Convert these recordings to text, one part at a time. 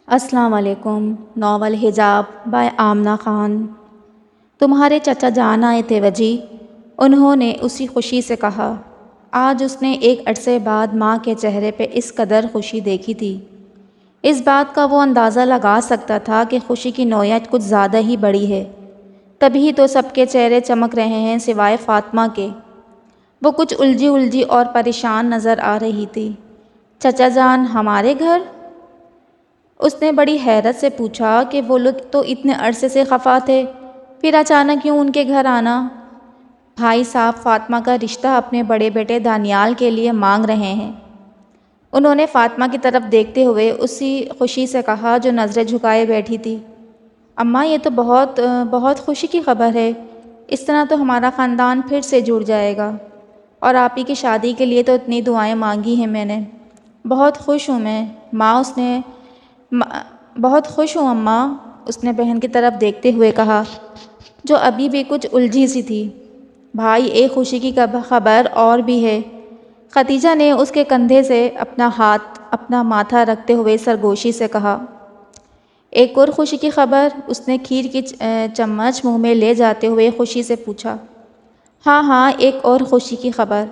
السلام علیکم۔ ناول حجاب بائے آمنہ خان۔ تمہارے چچا جان آئے تھے وجی، انہوں نے اسی خوشی سے کہا۔ آج اس نے ایک عرصے بعد ماں کے چہرے پہ اس قدر خوشی دیکھی تھی۔ اس بات کا وہ اندازہ لگا سکتا تھا کہ خوشی کی نوعیت کچھ زیادہ ہی بڑی ہے، تبھی تو سب کے چہرے چمک رہے ہیں سوائے فاطمہ کے۔ وہ کچھ الجھی اور پریشان نظر آ رہی تھی۔ چچا جان ہمارے گھر؟ اس نے بڑی حیرت سے پوچھا کہ وہ لوگ تو اتنے عرصے سے خفا تھے، پھر اچانک کیوں ان کے گھر آنا؟ بھائی صاحب فاطمہ کا رشتہ اپنے بڑے بیٹے دانیال کے لیے مانگ رہے ہیں۔ انہوں نے فاطمہ کی طرف دیکھتے ہوئے اسی خوشی سے کہا جو نظریں جھکائے بیٹھی تھی۔ اماں یہ تو بہت خوشی کی خبر ہے، اس طرح تو ہمارا خاندان پھر سے جڑ جائے گا، اور آپ ہی کی شادی کے لیے تو اتنی دعائیں مانگی ہیں میں نے۔ بہت خوش ہوں میں بہت خوش ہوں اماں، اس نے بہن کی طرف دیکھتے ہوئے کہا، جو ابھی بھی کچھ الجھی سی تھی۔ بھائی ایک خوشی کی خبر اور بھی ہے۔ ختیجہ نے اس کے کندھے سے اپنا ماتھا رکھتے ہوئے سرگوشی سے کہا۔ ایک اور خوشی کی خبر؟ اس نے کھیر کی چمچ منہ میں لے جاتے ہوئے خوشی سے پوچھا۔ ہاں ایک اور خوشی کی خبر،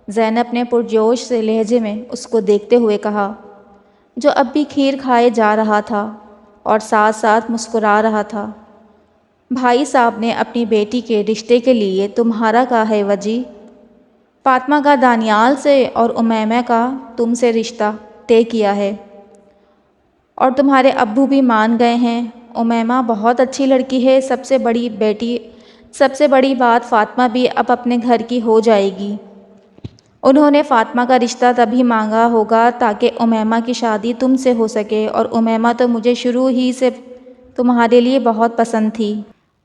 زینب نے پرجوش سے لہجے میں اس کو دیکھتے ہوئے کہا، جو اب بھی کھیر کھائے جا رہا تھا اور ساتھ ساتھ مسکرا رہا تھا۔ بھائی صاحب نے اپنی بیٹی کے رشتے کے لیے تمہارا کہا ہے وجی؟ فاطمہ کا دانیال سے اور امیمہ کا تم سے رشتہ طے کیا ہے، اور تمہارے ابو بھی مان گئے ہیں۔ امیمہ بہت اچھی لڑکی ہے، سب سے بڑی بات فاطمہ بھی اب اپنے گھر کی ہو جائے گی۔ انہوں نے فاطمہ کا رشتہ تبھی مانگا ہوگا تاکہ امیمہ کی شادی تم سے ہو سکے، اور امیمہ تو مجھے شروع ہی سے تمہارے لیے بہت پسند تھی۔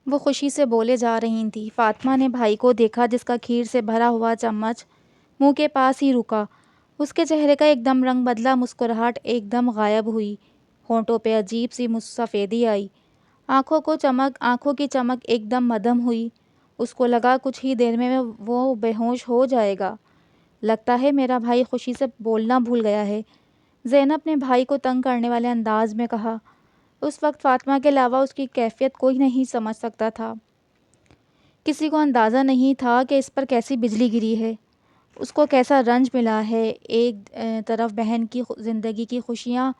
وہ خوشی سے بولے جا رہی تھی۔ فاطمہ نے بھائی کو دیکھا جس کا کھیر سے بھرا ہوا چمچ منہ کے پاس ہی رکا۔ اس کے چہرے کا ایک دم رنگ بدلا، مسکراہٹ ایک دم غائب ہوئی، ہونٹوں پہ عجیب سی سفیدی آئی، آنکھوں کی چمک ایک دم مدھم ہوئی۔ اس کو لگا کچھ ہی دیر میں وہ بے ہوش ہو جائے گا۔ لگتا ہے میرا بھائی خوشی سے بولنا بھول گیا ہے، زینب نے بھائی کو تنگ کرنے والے انداز میں کہا۔ اس وقت فاطمہ کے علاوہ اس کی کیفیت کوئی نہیں سمجھ سکتا تھا۔ کسی کو اندازہ نہیں تھا کہ اس پر کیسی بجلی گری ہے، اس کو کیسا رنج ملا ہے۔ ایک طرف بہن کی زندگی کی خوشیاں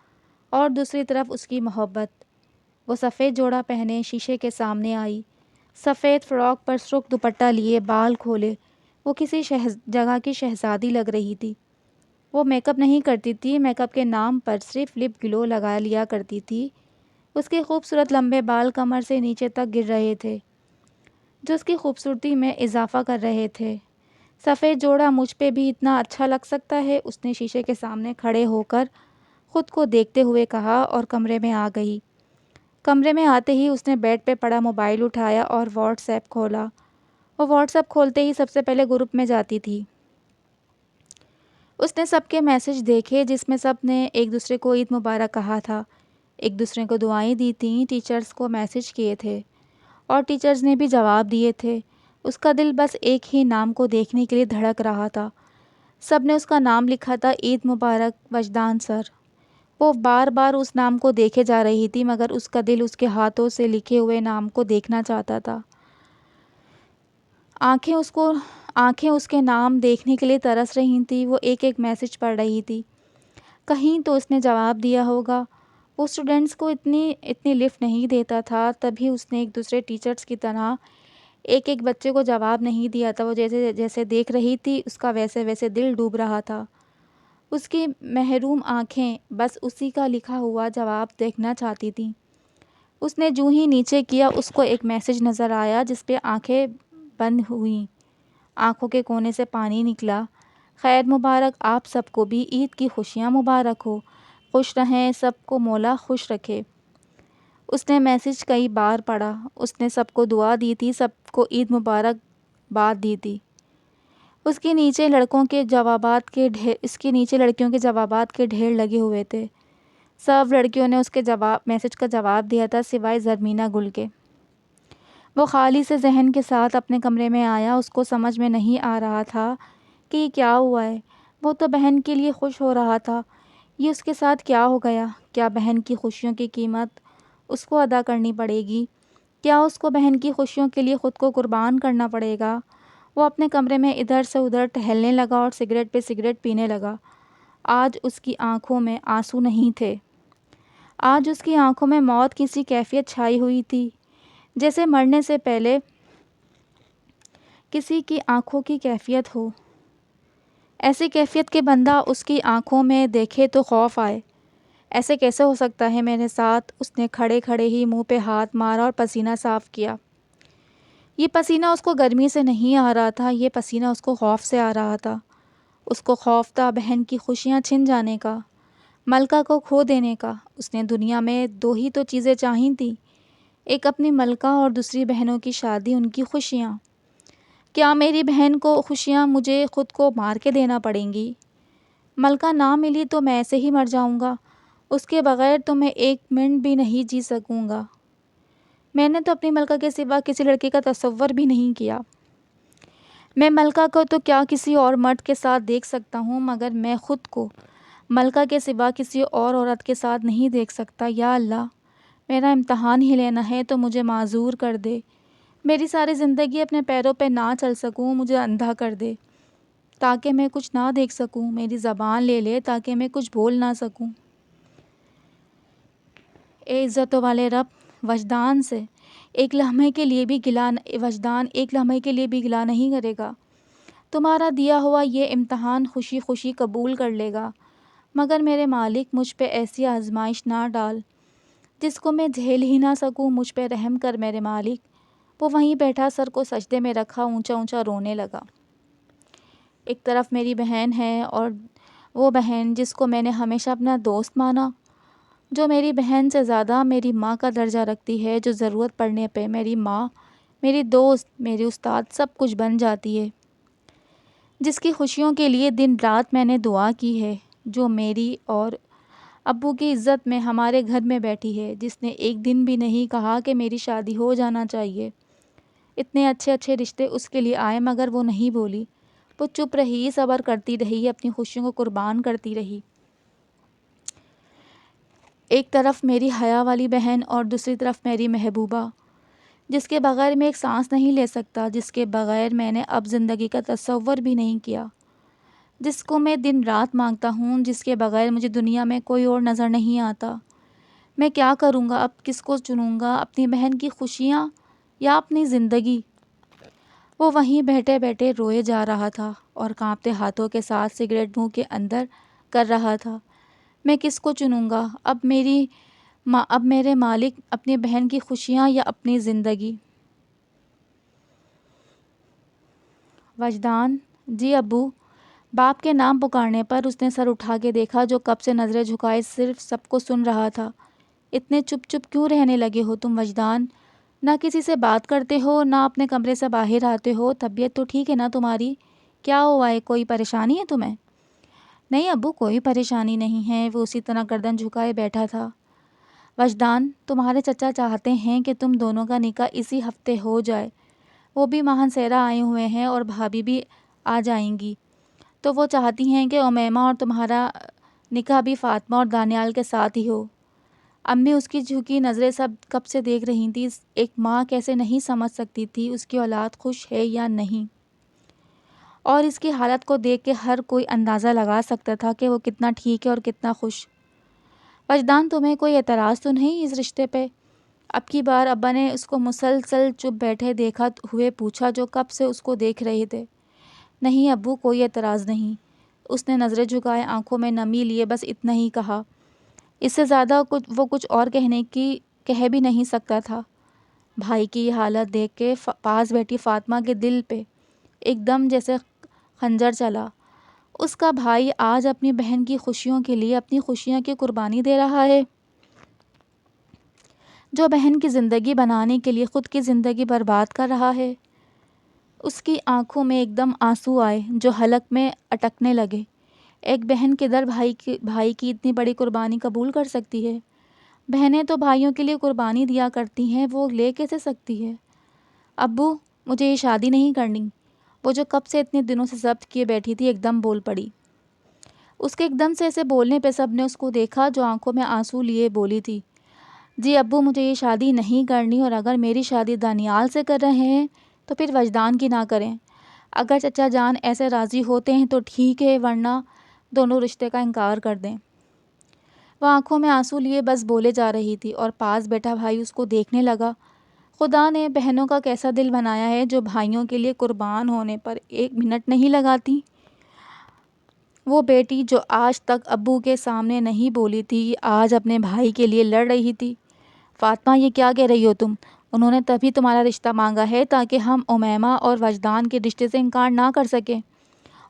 اور دوسری طرف اس کی محبت۔ وہ سفید جوڑا پہنے شیشے کے سامنے آئی، سفید فراک پر سرخ دوپٹہ لیے، بال کھولے، وہ کسی جگہ کی شہزادی لگ رہی تھی۔ وہ میک اپ نہیں کرتی تھی، میک اپ کے نام پر صرف لپ گلو لگا لیا کرتی تھی۔ اس کے خوبصورت لمبے بال کمر سے نیچے تک گر رہے تھے، جو اس کی خوبصورتی میں اضافہ کر رہے تھے۔ سفید جوڑا مجھ پہ بھی اتنا اچھا لگ سکتا ہے، اس نے شیشے کے سامنے کھڑے ہو کر خود کو دیکھتے ہوئے کہا اور کمرے میں آ گئی۔ کمرے میں آتے ہی اس نے بیڈ پہ پڑا موبائل اٹھایا اور واٹس ایپ کھولا۔ وہ واٹس ایپ کھولتے ہی سب سے پہلے گروپ میں جاتی تھی۔ اس نے سب کے میسج دیکھے جس میں سب نے ایک دوسرے کو عید مبارک کہا تھا، ایک دوسرے کو دعائیں دی تھیں، ٹیچرز کو میسج کیے تھے اور ٹیچرز نے بھی جواب دیے تھے۔ اس کا دل بس ایک ہی نام کو دیکھنے کے لیے دھڑک رہا تھا۔ سب نے اس کا نام لکھا تھا، عید مبارک وجدان سر۔ وہ بار بار اس نام کو دیکھے جا رہی تھی، مگر اس کا دل اس کے ہاتھوں سے لکھے ہوئے نام کو دیکھنا چاہتا تھا۔ آنکھیں اس کے نام دیکھنے کے لیے ترس رہی تھیں۔ وہ ایک ایک میسج پڑھ رہی تھی، کہیں تو اس نے جواب دیا ہوگا۔ وہ اسٹوڈنٹس کو اتنی لفٹ نہیں دیتا تھا، تبھی اس نے ایک دوسرے ٹیچرز کی طرح ایک ایک بچے کو جواب نہیں دیا تھا۔ وہ جیسے دیکھ رہی تھی، اس کا ویسے دل ڈوب رہا تھا۔ اس کی محروم آنکھیں بس اسی کا لکھا ہوا جواب دیکھنا چاہتی تھیں۔ اس نے جوں ہی نیچے کیا، اس کو ایک میسج نظر آیا جس پہ آنکھیں بند ہوئیں، آنکھوں کے کونے سے پانی نکلا۔ خیر مبارک آپ سب کو بھی، عید کی خوشیاں مبارک ہو، خوش رہیں، سب کو مولا خوش رکھے۔ اس نے میسج کئی بار پڑھا۔ اس نے سب کو دعا دی تھی، سب کو عید مبارک باد دی تھی۔ اس کے نیچے لڑکیوں کے جوابات کے ڈھیر لگے ہوئے تھے۔ سب لڑکیوں نے اس کے میسج کا جواب دیا تھا سوائے زرمینہ گل کے۔ وہ خالی سے ذہن کے ساتھ اپنے کمرے میں آیا۔ اس کو سمجھ میں نہیں آ رہا تھا کہ یہ کیا ہوا ہے۔ وہ تو بہن کے لیے خوش ہو رہا تھا، یہ اس کے ساتھ کیا ہو گیا؟ کیا بہن کی خوشیوں کی قیمت اس کو ادا کرنی پڑے گی؟ کیا اس کو بہن کی خوشیوں کے لیے خود کو قربان کرنا پڑے گا؟ وہ اپنے کمرے میں ادھر سے ادھر ٹہلنے لگا اور سگریٹ پہ سگریٹ پینے لگا۔ آج اس کی آنکھوں میں آنسو نہیں تھے، آج اس کی آنکھوں میں موت کی سی کیفیت چھائی ہوئی تھی، جیسے مرنے سے پہلے کسی کی آنکھوں کی کیفیت ہو۔ ایسی کیفیت کے بندہ اس کی آنکھوں میں دیکھے تو خوف آئے۔ ایسے کیسے ہو سکتا ہے میرے ساتھ؟ اس نے کھڑے کھڑے ہی منہ پہ ہاتھ مارا اور پسینہ صاف کیا۔ یہ پسینہ اس کو گرمی سے نہیں آ رہا تھا، یہ پسینہ اس کو خوف سے آ رہا تھا۔ اس کو خوف تھا بہن کی خوشیاں چھن جانے کا، ملکہ کو کھو دینے کا۔ اس نے دنیا میں دو ہی تو چیزیں چاہی تھیں، ایک اپنی ملکہ اور دوسری بہنوں کی شادی، ان کی خوشیاں۔ کیا میری بہن کو خوشیاں مجھے خود کو مار کے دینا پڑیں گی؟ ملکہ نہ ملی تو میں ایسے ہی مر جاؤں گا، اس کے بغیر تو میں ایک منٹ بھی نہیں جی سکوں گا۔ میں نے تو اپنی ملکہ کے سوا کسی لڑکے کا تصور بھی نہیں کیا۔ میں ملکہ کو تو کیا کسی اور مرد کے ساتھ دیکھ سکتا ہوں، مگر میں خود کو ملکہ کے سوا کسی اور عورت کے ساتھ نہیں دیکھ سکتا۔ یا اللہ، میرا امتحان ہی لینا ہے تو مجھے معذور کر دے۔ میری ساری زندگی اپنے پیروں پہ نہ چل سکوں، مجھے اندھا کر دے تاکہ میں کچھ نہ دیکھ سکوں، میری زبان لے لے تاکہ میں کچھ بول نہ سکوں۔ اے عزتوں والے رب، وجدان ایک لمحے کے لیے بھی گلہ نہیں کرے گا۔ تمہارا دیا ہوا یہ امتحان خوشی خوشی قبول کر لے گا، مگر میرے مالک مجھ پہ ایسی آزمائش نہ ڈال جس کو میں جھیل ہی نہ سکوں، مجھ پہ رحم کر میرے مالک۔ وہ وہیں بیٹھا سر کو سجدے میں رکھا اونچا اونچا رونے لگا۔ ایک طرف میری بہن ہے، اور وہ بہن جس کو میں نے ہمیشہ اپنا دوست مانا، جو میری بہن سے زیادہ میری ماں کا درجہ رکھتی ہے، جو ضرورت پڑنے پہ میری ماں، میری دوست، میری استاد سب کچھ بن جاتی ہے، جس کی خوشیوں کے لیے دن رات میں نے دعا کی ہے، جو میری اور ابو کی عزت میں ہمارے گھر میں بیٹھی ہے، جس نے ایک دن بھی نہیں کہا کہ میری شادی ہو جانا چاہیے۔ اتنے اچھے اچھے رشتے اس کے لیے آئے مگر وہ نہیں بولی، وہ چپ رہی، صبر کرتی رہی، اپنی خوشیوں کو قربان کرتی رہی۔ ایک طرف میری حیا والی بہن اور دوسری طرف میری محبوبہ، جس کے بغیر میں ایک سانس نہیں لے سکتا، جس کے بغیر میں نے اب زندگی کا تصور بھی نہیں کیا، جس کو میں دن رات مانگتا ہوں، جس کے بغیر مجھے دنیا میں کوئی اور نظر نہیں آتا۔ میں کیا کروں گا اب؟ کس کو چنوں گا؟ اپنی بہن کی خوشیاں یا اپنی زندگی؟ وہ وہیں بیٹھے بیٹھے روئے جا رہا تھا اور کانپتے ہاتھوں کے ساتھ سگریٹ منہ کے اندر کر رہا تھا۔ میں کس کو چنوں گا اب میرے مالک، اپنی بہن کی خوشیاں یا اپنی زندگی؟ وجدان: جی ابو۔ باپ کے نام پکارنے پر اس نے سر اٹھا کے دیکھا، جو کب سے نظریں جھکائے صرف سب کو سن رہا تھا۔ اتنے چپ چپ کیوں رہنے لگے ہو تم وجدان؟ نہ کسی سے بات کرتے ہو، نہ اپنے کمرے سے باہر آتے ہو۔ طبیعت تو ٹھیک ہے نا تمہاری؟ کیا ہوا ہے؟ کوئی پریشانی ہے تمہیں؟ نہیں ابو، کوئی پریشانی نہیں ہے۔ وہ اسی طرح گردن جھکائے بیٹھا تھا۔ وجدان: تمہارے چچا چاہتے ہیں کہ تم دونوں کا نکاح اسی ہفتے ہو جائے۔ وہ بھی ماہنسیرا آئے ہوئے ہیں اور بھابھی بھی آ جائیں گی، تو وہ چاہتی ہیں کہ امیمہ اور تمہارا نکاح بھی فاطمہ اور دانیال کے ساتھ ہی ہو۔ امی اس کی جھکی نظریں سب کب سے دیکھ رہی تھیں۔ ایک ماں کیسے نہیں سمجھ سکتی تھی اس کی اولاد خوش ہے یا نہیں، اور اس کی حالت کو دیکھ کے ہر کوئی اندازہ لگا سکتا تھا کہ وہ کتنا ٹھیک ہے اور کتنا خوش۔ وجدان: تمہیں کوئی اعتراض تو نہیں اس رشتے پہ؟ اب کی بار ابا نے اس کو مسلسل چپ بیٹھے دیکھا ہوئے پوچھا، جو کب سے اس کو دیکھ رہے تھے۔ نہیں ابو، کوئی اعتراض نہیں۔ اس نے نظریں جھکائے، آنکھوں میں نمی لیے بس اتنا ہی کہا۔ اس سے زیادہ وہ کچھ اور کہہ بھی نہیں سکتا تھا۔ بھائی کی یہ حالت دیکھ کے پاس بیٹھی فاطمہ کے دل پہ ایک دم جیسے خنجر چلا۔ اس کا بھائی آج اپنی بہن کی خوشیوں کے لیے اپنی خوشیاں کی قربانی دے رہا ہے، جو بہن کی زندگی بنانے کے لیے خود کی زندگی برباد کر رہا ہے۔ اس کی آنکھوں میں ایک دم آنسو آئے جو حلق میں اٹکنے لگے۔ ایک بہن کدھر بھائی کی اتنی بڑی قربانی قبول کر سکتی ہے؟ بہنیں تو بھائیوں کے لیے قربانی دیا کرتی ہیں، وہ لے کیسے سکتی ہے؟ ابو، مجھے یہ شادی نہیں کرنی۔ وہ جو کب سے اتنے دنوں سے ضبط کیے بیٹھی تھی ایک دم بول پڑی۔ اس کے ایک دم سے ایسے بولنے پہ سب نے اس کو دیکھا جو آنکھوں میں آنسو لیے بولی تھی، جی ابو مجھے یہ شادی نہیں کرنی، اور اگر میری شادی دانیال سے کر رہے ہیں تو پھر وجدان کی نہ کریں۔ اگر چچا جان ایسے راضی ہوتے ہیں تو ٹھیک ہے، ورنہ دونوں رشتے کا انکار کر دیں۔ وہ آنکھوں میں آنسو لیے بس بولے جا رہی تھی اور پاس بیٹھا بھائی اس کو دیکھنے لگا۔ خدا نے بہنوں کا کیسا دل بنایا ہے جو بھائیوں کے لیے قربان ہونے پر 1 منٹ نہیں لگاتی۔ وہ بیٹی جو آج تک ابو کے سامنے نہیں بولی تھی، آج اپنے بھائی کے لیے لڑ رہی تھی۔ فاطمہ یہ کیا کہہ رہی ہو تم؟ انہوں نے تبھی تمہارا رشتہ مانگا ہے تاکہ ہم امیمہ اور وجدان کے رشتے سے انکار نہ کر سکیں،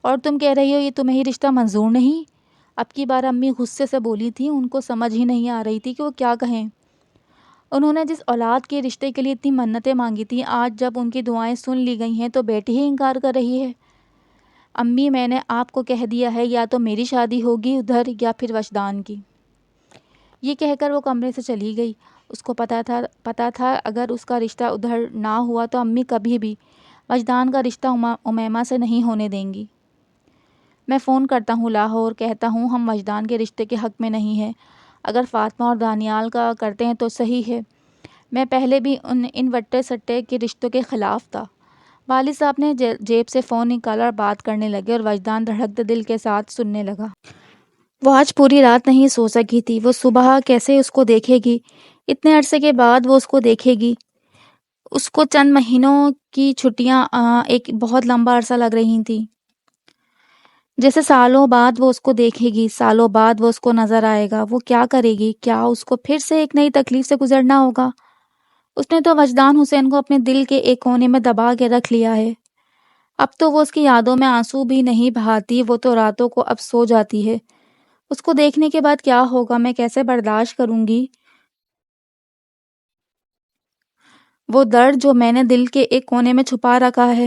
اور تم کہہ رہی ہو یہ تمہیں رشتہ منظور نہیں؟ اب کی بار امی غصے سے بولی تھی، ان کو سمجھ ہی نہیں آ رہی تھی کہ وہ کیا کہیں۔ انہوں نے جس اولاد کے رشتے کے لیے اتنی منتیں مانگی تھیں، آج جب ان کی دعائیں سن لی گئی ہیں تو بیٹی ہی انکار کر رہی ہے۔ امی میں نے آپ کو کہہ دیا ہے یا تو میری شادی ہوگی ادھر یا پھر وجدان کی۔ یہ کہہ کر وہ کمرے سے چلی گئی۔ اس کو پتا تھا اگر اس کا رشتہ ادھر نہ ہوا تو امی کبھی بھی وجدان کا رشتہ امیمہ سے نہیں ہونے دیں گی۔ میں فون کرتا ہوں لاہور، کہتا ہوں ہم وجدان کے رشتے کے حق میں نہیں ہیں، اگر فاطمہ اور دانیال کا کرتے ہیں تو صحیح ہے۔ میں پہلے بھی ان وٹے سٹے کے رشتوں کے خلاف تھا۔ والد صاحب نے جیب سے فون نکالا اور بات کرنے لگے، اور وجدان دھڑکتے دل کے ساتھ سننے لگا۔ وہ آج پوری رات نہیں سو سکی تھی۔ وہ صبح کیسے اس کو دیکھے گی؟ اتنے عرصے کے بعد وہ اس کو دیکھے گی۔ اس کو چند مہینوں کی چھٹیاں ایک بہت لمبا عرصہ لگ رہی تھیں، جیسے سالوں بعد وہ اس کو دیکھے گی، سالوں بعد وہ اس کو نظر آئے گا۔ وہ کیا کرے گی؟ کیا اس کو پھر سے ایک نئی تکلیف سے گزرنا ہوگا؟ اس نے تو وجدان حسین کو اپنے دل کے ایک کونے میں دبا کے رکھ لیا ہے۔ اب تو وہ اس کی یادوں میں آنسو بھی نہیں بہاتی، وہ تو راتوں کو اب سو جاتی ہے۔ اس کو دیکھنے کے بعد کیا ہوگا؟ میں کیسے برداشت کروں گی وہ درد جو میں نے دل کے ایک کونے میں چھپا رکھا ہے؟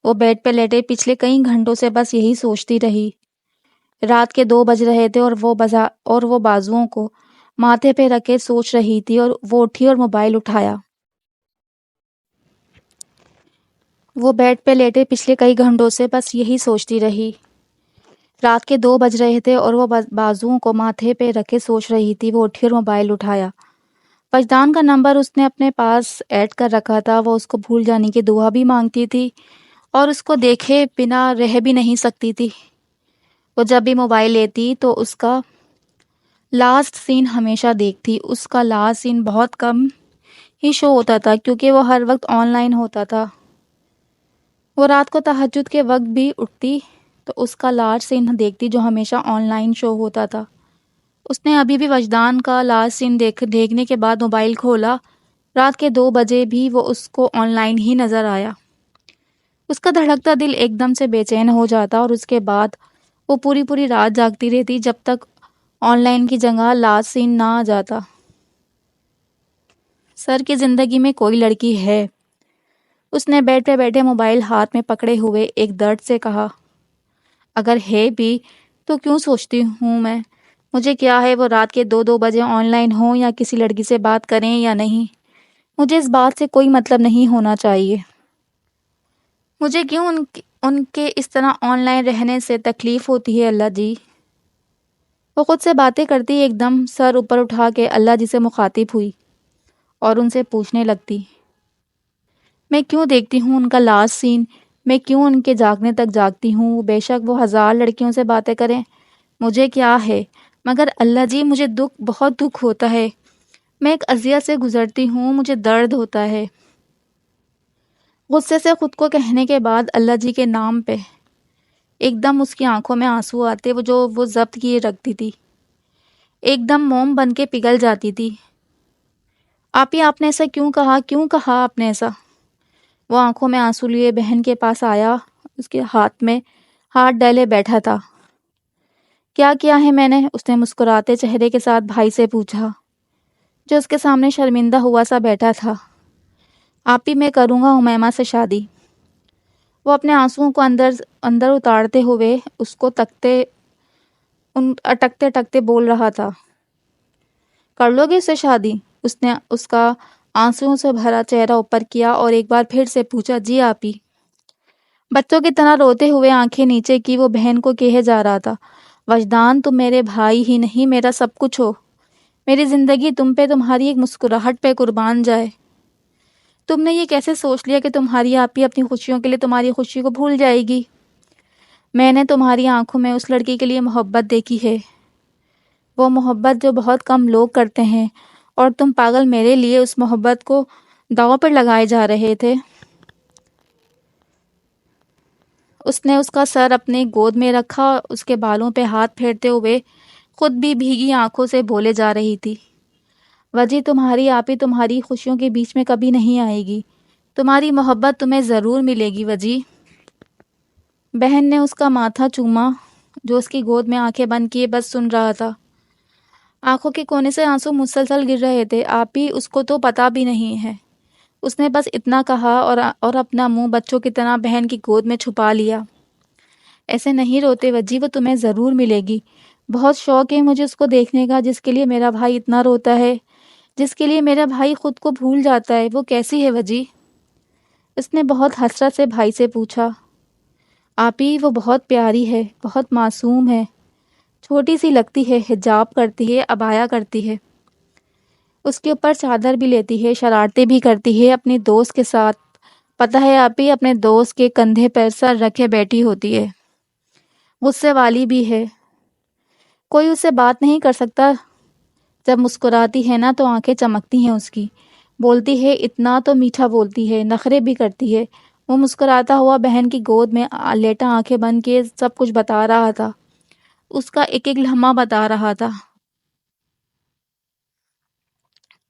وہ بیڈ پہ لیٹے پچھلے کئی گھنٹوں سے بس یہی سوچتی رہی۔ رات کے 2 بج رہے تھے اور وہ بازوؤں کو ماتھے پہ رکھ کے سوچ رہی تھی، اور وہ اٹھی اور موبائل اٹھایا۔ وہ بیڈ پہ لیٹے پچھلے کئی گھنٹوں سے بس یہی سوچتی رہی۔ رات کے 2 بج رہے تھے اور وہ بازوؤں کو ماتھے پہ رکھے سوچ رہی تھی۔ وہ اٹھی اور موبائل اٹھایا۔ وجدان کا نمبر اس نے اپنے پاس ایڈ کر رکھا تھا۔ وہ اس کو بھول جانے کی دعا بھی مانگتی تھی اور اس کو دیکھے بنا رہ بھی نہیں سکتی تھی۔ وہ جب بھی موبائل لیتی تو اس کا لاسٹ سین ہمیشہ دیکھتی۔ اس کا لاسٹ سین بہت کم ہی شو ہوتا تھا کیونکہ وہ ہر وقت آن لائن ہوتا تھا۔ وہ رات کو تہجد کے وقت بھی اٹھتی تو اس کا لاسٹ سین دیکھتی جو ہمیشہ آن لائن شو ہوتا تھا۔ اس نے ابھی بھی وجدان کا لاسٹ سین دیکھنے کے بعد موبائل کھولا۔ رات کے 2 بجے بھی وہ اس کو آن لائن ہی نظر آیا۔ اس کا دھڑکتا دل ایک دم سے بے چین ہو جاتا، اور اس کے بعد وہ پوری رات جاگتی رہتی جب تک آن لائن کی جگہ لاسٹ سین نہ آ جاتا۔ سر کی زندگی میں کوئی لڑکی ہے؟ اس نے بیڈ پہ بیٹھے موبائل ہاتھ میں پکڑے ہوئے ایک درد سے کہا۔ اگر ہے بھی تو کیوں سوچتی ہوں میں؟ مجھے کیا ہے وہ رات کے 2 بجے آن لائن ہوں یا کسی لڑکی سے بات کریں یا نہیں؟ مجھے اس بات سے کوئی مطلب نہیں ہونا چاہیے۔ مجھے کیوں ان کے اس طرح آن لائن رہنے سے تکلیف ہوتی ہے اللہ جی؟ وہ خود سے باتیں کرتی ایک دم سر اوپر اٹھا کے اللہ جی سے مخاطب ہوئی اور ان سے پوچھنے لگتی، میں کیوں دیکھتی ہوں ان کا لاسٹ سین؟ میں کیوں ان کے جاگنے تک جاگتی ہوں؟ بے شک وہ 1000 لڑکیوں سے باتیں کریں، مجھے کیا ہے؟ مگر اللہ جی مجھے بہت دکھ ہوتا ہے، میں ایک اذیت سے گزرتی ہوں، مجھے درد ہوتا ہے۔ غصے سے خود کو کہنے کے بعد اللہ جی کے نام پہ ایک دم اس کی آنکھوں میں آنسو آتے جو وہ ضبط کیے رکھتی تھی، ایک دم موم بن کے پگھل جاتی تھی۔ آپ نے ایسا کیوں کہا آپ نے ایسا؟ وہ آنکھوں میں آنسو لیے بہن کے پاس آیا، اس کے ہاتھ میں ہاتھ ڈالے بیٹھا تھا۔ کیا ہے میں نے؟ اس نے مسکراتے چہرے کے ساتھ بھائی سے پوچھا جو اس کے سامنے شرمندہ ہوا سا بیٹھا تھا۔ آپ ہی میں کروں گا امیمہ سے شادی۔ وہ اپنے آنسوؤں کو اندر اتارتے ہوئے اس کو اٹکتے اٹکتے بول رہا تھا۔ کر لو گے اسے شادی؟ اس نے اس کا آنسوؤں سے بھرا چہرہ اوپر کیا اور ایک بار پھر سے پوچھا، جی آپ ہی۔ بچوں کی طرح روتے ہوئے آنکھیں نیچے کی وہ بہن کو کہے جا رہا تھا، وجدان تم میرے بھائی ہی نہیں میرا سب کچھ ہو، میری زندگی تم پہ، تمہاری ایک مسکراہٹ پہ قربان جائے۔ تم نے یہ کیسے سوچ لیا کہ تمہاری آپی اپنی خوشیوں کے لیے تمہاری خوشی کو بھول جائے گی؟ میں نے تمہاری آنکھوں میں اس لڑکی کے لیے محبت دیکھی ہے، وہ محبت جو بہت کم لوگ کرتے ہیں، اور تم پاگل میرے لیے اس محبت کو داؤ پر لگائے جا رہے تھے۔ اس نے اس کا سر اپنے گود میں رکھا، اس کے بالوں پہ ہاتھ پھیرتے ہوئے خود بھی بھیگی آنکھوں سے بولے جا رہی تھی، وجی تمہاری آپی تمہاری خوشیوں کے بیچ میں کبھی نہیں آئے گی، تمہاری محبت تمہیں ضرور ملے گی وجی۔ بہن نے اس کا ماتھا چوما جو اس کی گود میں آنکھیں بند کیے بس سن رہا تھا۔ آنکھوں کے کونے سے آنسو مسلسل گر رہے تھے۔ آپی اس کو تو پتہ بھی نہیں ہے، اس نے بس اتنا کہا اور اپنا منہ بچوں کی طرح بہن کی گود میں چھپا لیا۔ ایسے نہیں روتے وجی، وہ تمہیں ضرور ملے گی، بہت شوق ہے مجھے اس کو دیکھنے کا جس کے لیے میرا بھائی اتنا روتا ہے، جس کے لیے میرا بھائی خود کو بھول جاتا ہے۔ وہ کیسی ہے وجی؟ اس نے بہت حسرت سے بھائی سے پوچھا۔ آپی وہ بہت پیاری ہے، بہت معصوم ہے، چھوٹی سی لگتی ہے، حجاب کرتی ہے، عبایا کرتی ہے، اس کے اوپر چادر بھی لیتی ہے، شرارتیں بھی کرتی ہے اپنی دوست کے ساتھ، پتہ ہے آپی اپنے دوست کے کندھے پر سر رکھے بیٹھی ہوتی ہے، غصے والی بھی ہے، کوئی اس سے بات نہیں کر سکتا، جب مسکراتی ہے نا تو آنکھیں چمکتی ہیں اس کی، بولتی ہے اتنا تو میٹھا بولتی ہے، نخرے بھی کرتی ہے۔ وہ مسکراتا ہوا بہن کی گود میں لیٹا آنکھیں بند کیے سب کچھ بتا رہا تھا، اس کا ایک ایک لمحہ بتا رہا تھا۔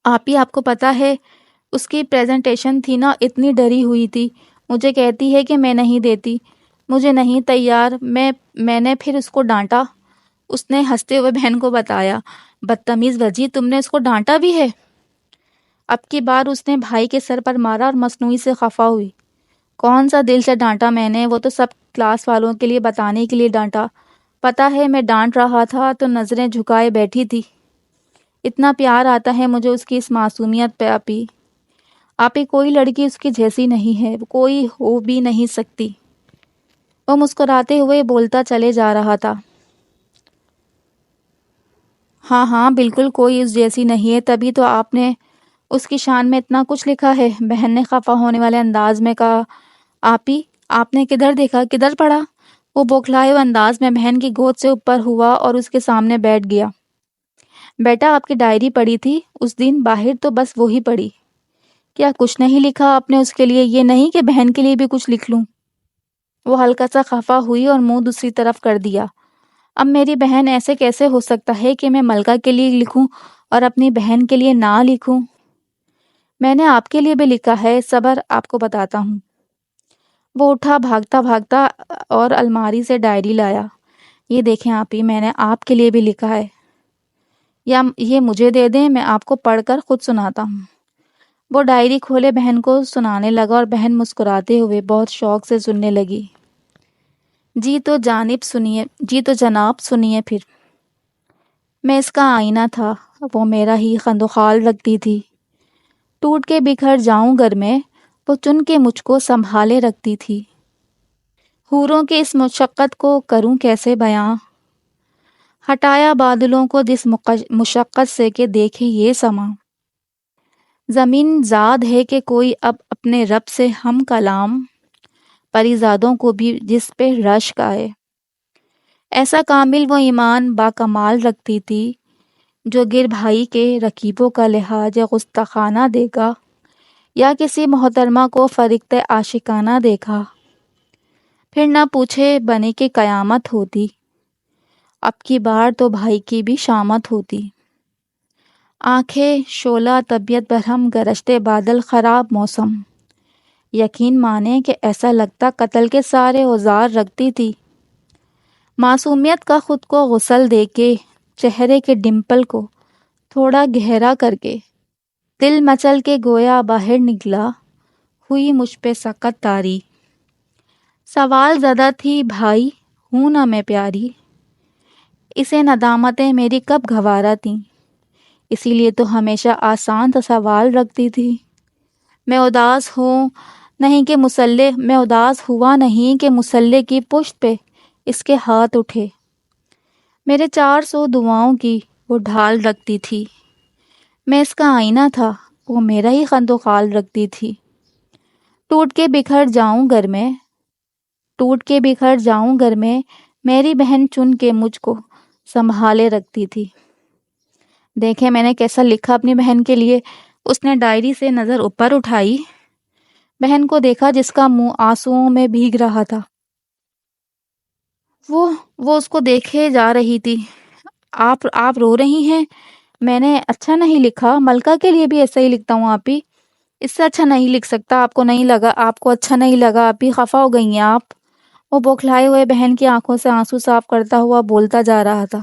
آپی آپ کو پتہ ہے اس کی پریزنٹیشن تھی نا، اتنی ڈری ہوئی تھی، مجھے کہتی ہے کہ میں نہیں دیتی، مجھے نہیں تیار، میں نے پھر اس کو ڈانٹا۔ اس نے ہنستے ہوئے بہن کو بتایا۔ بدتمیز وجی، تم نے اس کو ڈانٹا بھی ہے؟ اب کی بار اس نے بھائی کے سر پر مارا اور مصنوعی سے خفا ہوئی۔ کون سا دل سے ڈانٹا میں نے، وہ تو سب کلاس والوں کے لیے بتانے کے لیے ڈانٹا، پتہ ہے میں ڈانٹ رہا تھا تو نظریں جھکائے بیٹھی تھی، اتنا پیار آتا ہے مجھے اس کی اس معصومیت پہ۔ آپی کوئی لڑکی اس کی جیسی نہیں ہے، کوئی ہو بھی نہیں سکتی۔ وہ مسکراتے ہوئے بولتا چلے جا رہا تھا۔ ہاں ہاں بالکل کوئی اس جیسی نہیں ہے، تبھی تو آپ نے اس کی شان میں اتنا کچھ لکھا ہے، بہن نے خفا ہونے والے انداز میں کہا۔ آپی آپ نے کدھر دیکھا، کدھر پڑھا؟ وہ بوکھلائے ہوئے انداز میں بہن کی گود سے اوپر ہوا اور اس کے سامنے بیٹھ گیا۔ بیٹا آپ کی ڈائری پڑھی تھی اس دن، باہر تو بس وہی پڑھی، کیا کچھ نہیں لکھا آپ نے اس کے لیے؟ یہ نہیں کہ بہن کے لیے بھی کچھ لکھ لوں؟ وہ ہلکا سا خفا ہوئی اور منہ دوسری طرف کر دیا۔ اب میری بہن، ایسے کیسے ہو سکتا ہے کہ میں ملکہ کے لیے لکھوں اور اپنی بہن کے لیے نہ لکھوں؟ میں نے آپ کے لیے بھی لکھا ہے، صبر آپ کو بتاتا ہوں۔ وہ اٹھا بھاگتا بھاگتا اور الماری سے ڈائری لایا۔ یہ دیکھیں آپی، میں نے آپ کے لیے بھی لکھا ہے، یا یہ مجھے دے دیں، میں آپ کو پڑھ کر خود سناتا ہوں۔ وہ ڈائری کھولے بہن کو سنانے لگا اور بہن مسکراتے ہوئے بہت شوق سے سننے لگی۔ جی تو جناب سنیے پھر۔ میں اس کا آئینہ تھا، وہ میرا ہی خندوخال رکھتی تھی، ٹوٹ کے بکھر جاؤں گر میں، وہ چن کے مجھ کو سنبھالے رکھتی تھی، حوروں کے اس مشقت کو کروں کیسے بیاں، ہٹایا بادلوں کو جس مشقت سے کہ دیکھے یہ سما، زمین زاد ہے کہ کوئی اب اپنے رب سے ہم کلام، پری زادوں کو بھی جس پہ رشک آئے، ایسا کامل وہ ایمان با کمال رکھتی تھی، جو گر بھائی کے رکیبوں کا لحاظ گستاخانہ دیکھا، یا کسی محترمہ کو فرقت عاشقانہ دیکھا، پھر نہ پوچھے بنے کہ قیامت ہوتی، اب کی بار تو بھائی کی بھی شامت ہوتی، آنکھیں شعلہ طبیعت برہم گرجتے بادل خراب موسم، یقین مانے کہ ایسا لگتا قتل کے سارے اوزار رکھتی تھی، معصومیت کا خود کو غسل دے کے، چہرے کے ڈمپل کو تھوڑا گہرا کر کے، دل مچل کے گویا باہر نکلا، ہوئی مجھ پہ سخت تاری، سوال زدہ تھی بھائی ہوں نہ میں پیاری، اسے ندامتیں میری کب گھوارا تھیں، اسی لیے تو ہمیشہ آسان سا سوال رکھتی تھی، میں اداس ہوں نہیں کہ مسلح میں اداس ہوا نہیں کہ مسلح کی پشت پہ اس کے ہاتھ اٹھے۔ میرے 400 دعاؤں کی وہ ڈھال رکھتی تھی، میں اس کا آئینہ تھا، وہ میرا ہی خند و خال رکھتی تھی۔ ٹوٹ کے بکھر جاؤں گھر میں میری بہن چن کے مجھ کو سنبھالے رکھتی تھی۔ دیکھیں میں نے کیسا لکھا اپنی بہن کے لیے۔ اس نے ڈائری سے نظر اوپر اٹھائی، بہن کو دیکھا جس کا منہ آنسوؤں میں بھیگ رہا تھا۔ وہ اس کو دیکھے جا رہی تھی۔ آپ رو رہی ہیں؟ میں نے اچھا نہیں لکھا؟ ملکہ کے لیے بھی ایسا ہی لکھتا ہوں آپ ہی، اس سے اچھا نہیں لکھ سکتا۔ آپ کو اچھا نہیں لگا، آپ ہی خفا ہو گئی ہیں آپ۔ وہ بوکھلائے ہوئے بہن کی آنکھوں سے آنسو صاف کرتا ہوا بولتا جا رہا تھا۔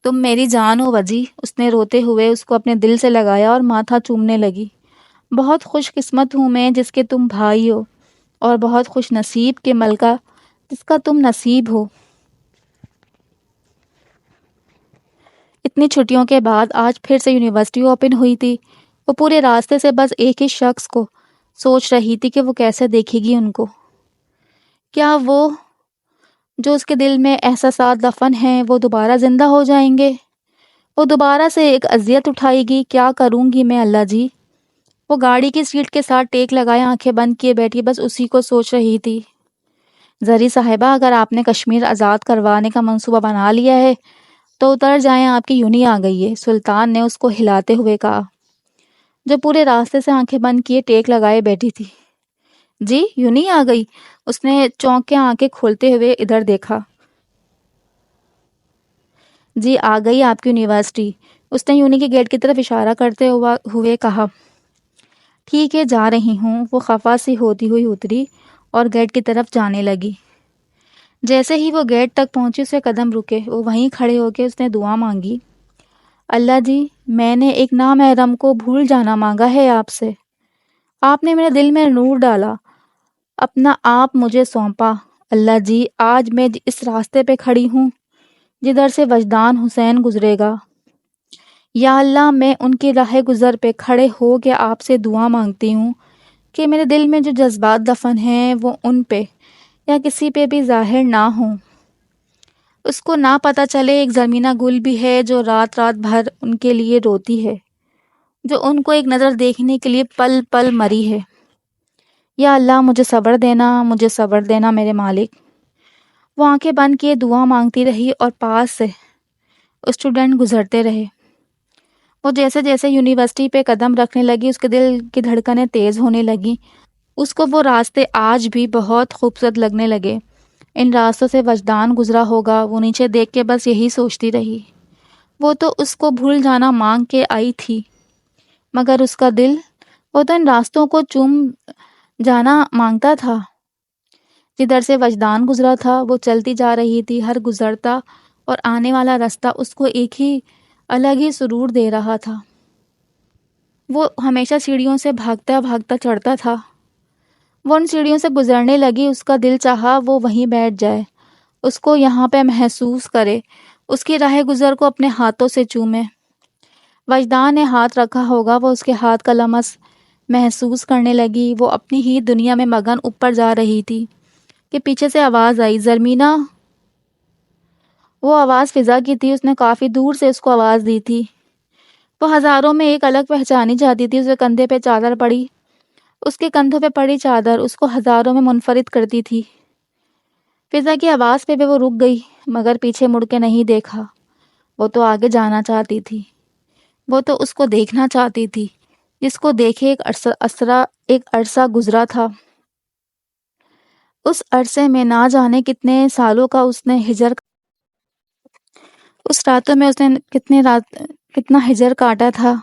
تم میری جان ہو وجی، اس نے روتے ہوئے اس کو اپنے دل سے لگایا اور ماتھا چومنے لگی۔ بہت خوش قسمت ہوں میں جس کے تم بھائی ہو، اور بہت خوش نصیب کہ ملکہ جس کا تم نصیب ہو۔ اتنی چھٹیوں کے بعد آج پھر سے یونیورسٹی اوپن ہوئی تھی۔ وہ پورے راستے سے بس ایک ہی شخص کو سوچ رہی تھی کہ وہ کیسے دیکھے گی ان کو۔ کیا وہ جو اس کے دل میں احساسات دفن ہیں وہ دوبارہ زندہ ہو جائیں گے؟ وہ دوبارہ سے ایک اذیت اٹھائے گی؟ کیا کروں گی میں اللہ جی؟ وہ گاڑی کی سیٹ کے ساتھ ٹیک لگائے آنکھیں بند کیے بیٹھی بس اسی کو سوچ رہی تھی۔ زری صاحبہ، اگر آپ نے کشمیر آزاد کروانے کا منصوبہ بنا لیا ہے تو اتر جائیں، آپ کی یونی آ گئی ہے، سلطان نے اس کو ہلاتے ہوئے کہا، جو پورے راستے سے آنکھیں بند کیے ٹیک لگائے بیٹھی تھی۔ جی یونی آ گئی؟ اس نے چونک کے آنکھیں کھولتے ہوئے ادھر دیکھا۔ جی آ گئی آپ کی یونیورسٹی، اس نے یونی کے گیٹ کی طرف اشارہ کرتے ہوئے کہا۔ ٹھیک ہے جا رہی ہوں۔ وہ خفا سی ہوتی ہوئی اتری اور گیٹ کی طرف جانے لگی۔ جیسے ہی وہ گیٹ تک پہنچی اسے قدم رکے، وہ وہیں کھڑے ہو کے اس نے دعا مانگی۔ اللہ جی، میں نے ایک نامحرم کو بھول جانا مانگا ہے آپ سے۔ آپ نے میرے دل میں نور ڈالا، اپنا آپ مجھے سونپا۔ اللہ جی، آج میں اس راستے پہ کھڑی ہوں جدھر سے وجدان حسین گزرے گا۔ یا اللہ، میں ان کی راہ گزر پہ کھڑے ہو کے آپ سے دعا مانگتی ہوں کہ میرے دل میں جو جذبات دفن ہیں وہ ان پہ یا کسی پہ بھی ظاہر نہ ہوں۔ اس کو نہ پتہ چلے ایک زرمینہ گل بھی ہے جو رات رات بھر ان کے لیے روتی ہے، جو ان کو ایک نظر دیکھنے کے لیے پل پل مری ہے۔ یا اللہ مجھے صبر دینا میرے مالک۔ وہ آنکھیں بند کیے دعا مانگتی رہی اور پاس سے اسٹوڈنٹ گزرتے رہے۔ وہ جیسے جیسے یونیورسٹی پہ قدم رکھنے لگی اس کے دل کی دھڑکنیں تیز ہونے لگیں۔ اس کو وہ راستے آج بھی بہت خوبصورت لگنے لگے۔ ان راستوں سے وجدان گزرا ہوگا، وہ نیچے دیکھ کے بس یہی سوچتی رہی۔ وہ تو اس کو بھول جانا مانگ کے آئی تھی، مگر اس کا دل، وہ تو ان راستوں کو چوم جانا مانگتا تھا جدھر سے وجدان گزرا تھا۔ وہ چلتی جا رہی تھی، ہر گزرتا اور آنے والا راستہ اس کو ایک ہی الگ ہی سرور دے رہا تھا۔ وہ ہمیشہ سیڑھیوں سے بھاگتا بھاگتا چڑھتا تھا۔ وہ ان سیڑھیوں سے گزرنے لگی، اس کا دل چاہا وہ وہیں بیٹھ جائے، اس کو یہاں پہ محسوس کرے، اس کی راہ گزر کو اپنے ہاتھوں سے چومے۔ وجدان نے ہاتھ رکھا ہوگا، وہ اس کے ہاتھ کا لمس محسوس کرنے لگی۔ وہ اپنی ہی دنیا میں مگن اوپر جا رہی تھی کہ پیچھے سے آواز آئی، زرمینہ۔ وہ آواز فضا کی تھی، اس نے کافی دور سے اس کو آواز دی تھی۔ وہ ہزاروں میں ایک الگ پہچانی جاتی تھی۔ اسے کندھے پہ چادر پڑی، اس کے کندھوں پہ پڑی چادر اس کو ہزاروں میں منفرد کرتی تھی۔ فضا کی آواز پہ وہ رک گئی، مگر پیچھے مڑ کے نہیں دیکھا۔ وہ تو آگے جانا چاہتی تھی، وہ تو اس کو دیکھنا چاہتی تھی جس کو دیکھے ایک عرصہ گزرا تھا۔ اس عرصے میں نہ جانے کتنے سالوں کا اس نے اس راتوں میں اس نے کتنا ہجر کاٹا تھا۔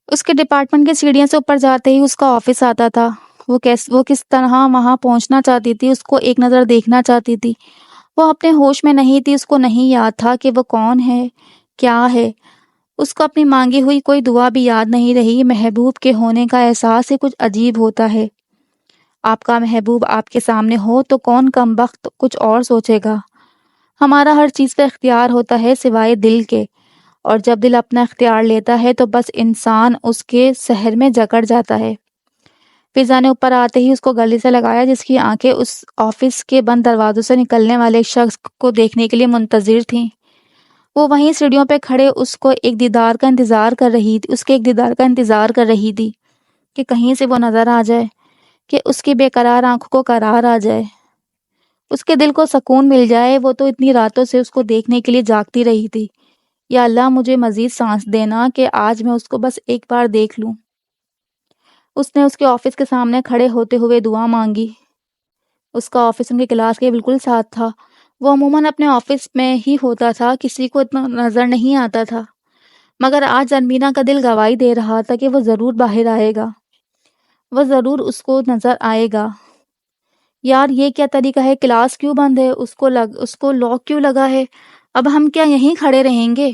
اس کے ڈپارٹمنٹ کی سیڑھیاں سے اوپر جاتے ہی اس کا آفس آتا تھا۔ وہ کس طرح وہاں پہنچنا چاہتی تھی، اس کو ایک نظر دیکھنا چاہتی تھی۔ وہ اپنے ہوش میں نہیں تھی، اس کو نہیں یاد تھا کہ وہ کون ہے، کیا ہے۔ اس کو اپنی مانگی ہوئی کوئی دعا بھی یاد نہیں رہی۔ محبوب کے ہونے کا احساس ہی کچھ عجیب ہوتا ہے۔ آپ کا محبوب آپ کے سامنے ہو تو کون کم بخت کچھ اور سوچے گا۔ ہمارا ہر چیز کا اختیار ہوتا ہے سوائے دل کے، اور جب دل اپنا اختیار لیتا ہے تو بس انسان اس کے سحر میں جکڑ جاتا ہے۔ فضا نے اوپر آتے ہی اس کو گلے سے لگایا، جس کی آنکھیں اس آفس کے بند دروازوں سے نکلنے والے ایک شخص کو دیکھنے کے لیے منتظر تھیں۔ وہ وہیں سیڑھیوں پہ کھڑے اس کے ایک دیدار کا انتظار کر رہی تھی کہ کہیں سے وہ نظر آ جائے، کہ اس کی بے قرار آنکھوں کو قرار آ جائے، اس کے دل کو سکون مل جائے۔ وہ تو اتنی راتوں سے اس کو دیکھنے کے لیے جاگتی رہی تھی۔ یا اللہ، مجھے مزید سانس دینا کہ آج میں اس کو بس ایک بار دیکھ لوں۔ اس نے اس کے آفس کے سامنے کھڑے ہوتے ہوئے دعا مانگی۔ اس کا آفس ان کے کلاس کے بالکل ساتھ تھا۔ وہ عموماً اپنے آفس میں ہی ہوتا تھا، کسی کو اتنا نظر نہیں آتا تھا، مگر آج زرمینہ کا دل گواہی دے رہا تھا کہ وہ ضرور باہر آئے گا، وہ ضرور اس کو نظر آئے گا۔ یار، یہ کیا طریقہ ہے؟ کلاس کیوں بند ہے؟ اس کو لاک کیوں لگا ہے؟ اب ہم کیا یہیں کھڑے رہیں گے؟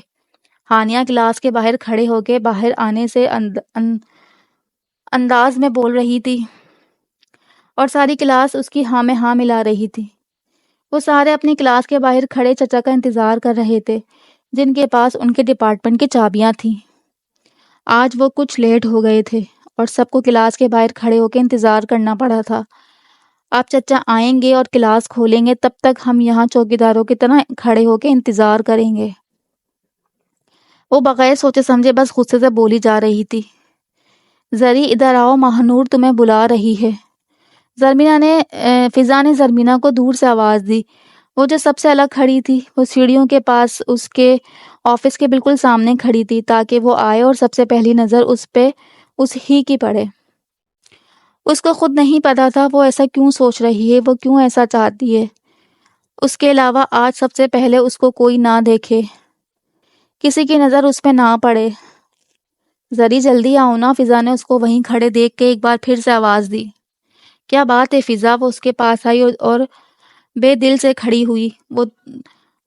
ہانیہ کلاس کے باہر کھڑے ہو کے باہر آنے سے انداز میں بول رہی تھی، اور ساری کلاس اس کی ہاں میں ہاں ملا رہی تھی۔ وہ سارے اپنی کلاس کے باہر کھڑے چچا کا انتظار کر رہے تھے، جن کے پاس ان کے ڈپارٹمنٹ کی چابیاں تھیں۔ آج وہ کچھ لیٹ ہو گئے تھے اور سب کو کلاس کے باہر کھڑے ہو کے انتظار کرنا پڑا تھا۔ آپ چچا آئیں گے اور کلاس کھولیں گے، تب تک ہم یہاں چوکیداروں کی طرح کھڑے ہو کے انتظار کریں گے۔ وہ بغیر سوچے سمجھے بس غصے سے بولی جا رہی تھی۔ زری، ادھر آؤ، ماہنور تمہیں بلا رہی ہے۔ فضا نے زرمینہ کو دور سے آواز دی۔ وہ جو سب سے الگ کھڑی تھی، وہ سیڑھیوں کے پاس اس کے آفس کے بالکل سامنے کھڑی تھی تاکہ وہ آئے اور سب سے پہلی نظر اس ہی کی پڑے۔ اس کو خود نہیں پتا تھا وہ ایسا کیوں سوچ رہی ہے، وہ کیوں ایسا چاہتی ہے۔ اس کے علاوہ آج سب سے پہلے اس کو کوئی نہ دیکھے، کسی کی نظر اس پہ نہ پڑے۔ زری، جلدی آؤ نا، فضا نے اس کو وہیں کھڑے دیکھ کے ایک بار پھر سے آواز دی۔ کیا بات ہے فضا؟ وہ اس کے پاس آئی اور بے دل سے کھڑی ہوئی۔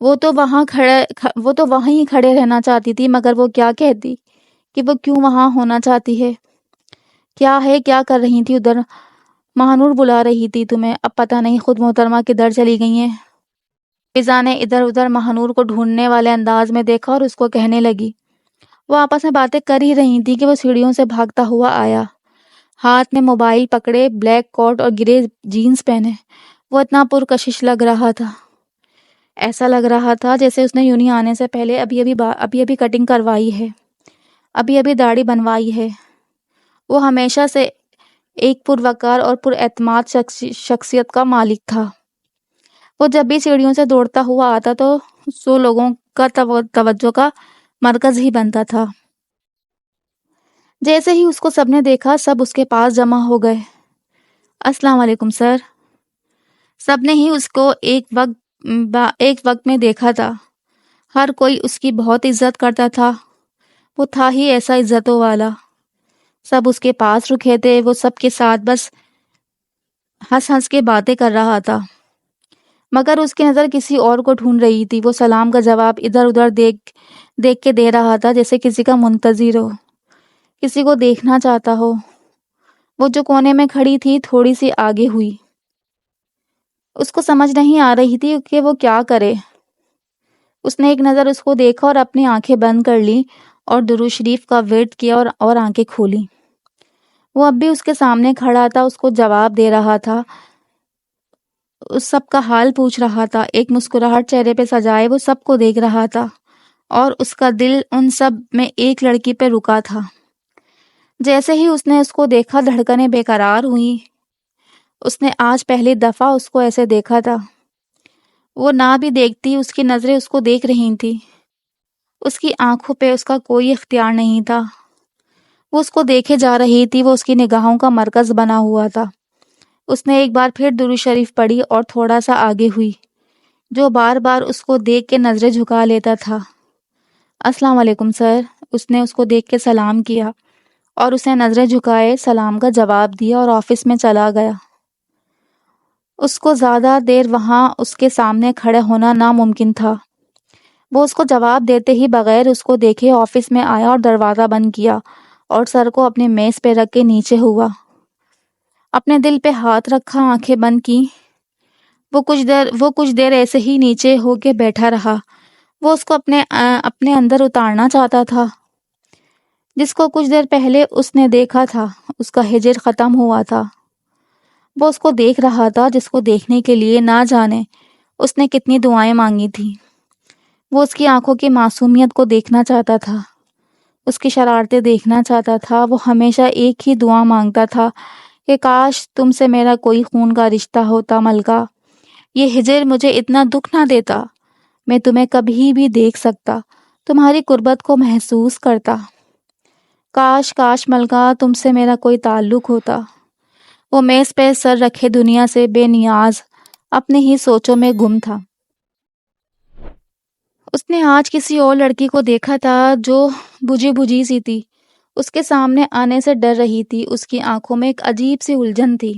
وہ تو وہیں کھڑے رہنا چاہتی تھی، مگر وہ کیا کہتی کہ وہ کیوں وہاں ہونا چاہتی ہے؟ کیا ہے؟ کیا کر رہی تھی ادھر؟ ماہنور بلا رہی تھی تمہیں۔ اب پتہ نہیں خود محترمہ کدھر چلی گئی ہیں۔ فضا نے ادھر ادھر ماہنور کو ڈھونڈنے والے انداز میں دیکھا اور اس کو کہنے لگی۔ وہ آپس میں باتیں کر ہی رہی تھی کہ وہ سیڑھیوں سے بھاگتا ہوا آیا، ہاتھ میں موبائل پکڑے، بلیک کوٹ اور گرے جینز پہنے۔ وہ اتنا پرکشش لگ رہا تھا، ایسا لگ رہا تھا جیسے اس نے یونی آنے سے پہلے ابھی کٹنگ کروائی ہے، ابھی داڑھی بنوائی ہے۔ وہ ہمیشہ سے ایک پروقار اور پر اعتماد شخصیت کا مالک تھا۔ وہ جب بھی سیڑھیوں سے دوڑتا ہوا آتا تو سو لوگوں کا توجہ کا مرکز ہی بنتا تھا۔ جیسے ہی اس کو سب نے دیکھا، سب اس کے پاس جمع ہو گئے۔ السلام علیکم سر۔ سب نے ہی اس کو ایک وقت میں دیکھا تھا۔ ہر کوئی اس کی بہت عزت کرتا تھا۔ وہ تھا ہی ایسا عزتوں والا۔ سب اس کے پاس رکے تھے۔ وہ سب کے ساتھ بس ہنس ہنس کے باتیں کر رہا تھا، مگر اس کی نظر کسی اور کو ڈھونڈ رہی تھی۔ وہ سلام کا جواب ادھر ادھر دیکھ کے دے رہا تھا، جیسے کسی کا منتظر ہو، کسی کو دیکھنا چاہتا ہو۔ وہ جو کونے میں کھڑی تھی تھوڑی سی آگے ہوئی۔ اس کو سمجھ نہیں آ رہی تھی کہ وہ کیا کرے۔ اس نے ایک نظر اس کو دیکھا اور اپنی آنکھیں بند کر لی اور درود شریف کا ورد کیا اور آنکھیں کھولی۔ وہ اب بھی اس کے سامنے کھڑا تھا، اس کو جواب دے رہا تھا، اس سب کا حال پوچھ رہا تھا، ایک مسکراہٹ چہرے پہ سجائے وہ سب کو دیکھ رہا تھا، اور اس کا دل ان سب میں ایک لڑکی پہ رکا تھا۔ جیسے ہی اس نے اس کو دیکھا، دھڑکنیں بے قرار ہوئیں۔ اس نے آج پہلی دفعہ اس کو ایسے دیکھا تھا۔ وہ نہ بھی دیکھتی، اس کی نظریں اس کو دیکھ رہی تھی۔ اس کی آنکھوں پہ اس کا کوئی اختیار نہیں تھا۔ وہ اس کو دیکھے جا رہی تھی، وہ اس کی نگاہوں کا مرکز بنا ہوا تھا۔ اس نے ایک بار پھر درود شریف پڑھی اور تھوڑا سا آگے ہوئی، جو بار بار اس کو دیکھ کے نظریں جھکا لیتا تھا۔ السلام علیکم سر۔ اس نے اس کو دیکھ کے سلام کیا اور اسے نظریں جھکائے سلام کا جواب دیا اور آفس میں چلا گیا۔ اس کو زیادہ دیر وہاں اس کے سامنے کھڑے ہونا ناممکن تھا۔ وہ اس کو جواب دیتے ہی بغیر اس کو دیکھے آفس میں آیا اور دروازہ بند کیا اور سر کو اپنے میز پہ رکھ کے نیچے ہوا۔ اپنے دل پہ ہاتھ رکھا، آنکھیں بند کی۔ وہ کچھ دیر ایسے ہی نیچے ہو کے بیٹھا رہا۔ وہ اس کو اپنے اندر اتارنا چاہتا تھا۔ جس کو کچھ دیر پہلے اس نے دیکھا تھا، اس کا ہجر ختم ہوا تھا۔ وہ اس کو دیکھ رہا تھا جس کو دیکھنے کے لیے نہ جانے اس نے کتنی دعائیں مانگی تھیں۔ وہ اس کی آنکھوں کی معصومیت کو دیکھنا چاہتا تھا، اس کی شرارتیں دیکھنا چاہتا تھا۔ وہ ہمیشہ ایک ہی دعا مانگتا تھا کہ کاش تم سے میرا کوئی خون کا رشتہ ہوتا ملکہ، یہ ہجر مجھے اتنا دکھ نہ دیتا، میں تمہیں کبھی بھی دیکھ سکتا، تمہاری قربت کو محسوس کرتا۔ کاش کاش ملکہ تم سے میرا کوئی تعلق ہوتا۔ وہ میز پہ سر رکھے دنیا سے بے نیاز اپنے ہی سوچوں میں گم تھا۔ اس نے آج کسی اور لڑکی کو دیکھا تھا جو بجھی بجھی سی تھی، اس کے سامنے آنے سے ڈر رہی تھی۔ اس کی آنکھوں میں ایک عجیب سی الجھن تھی۔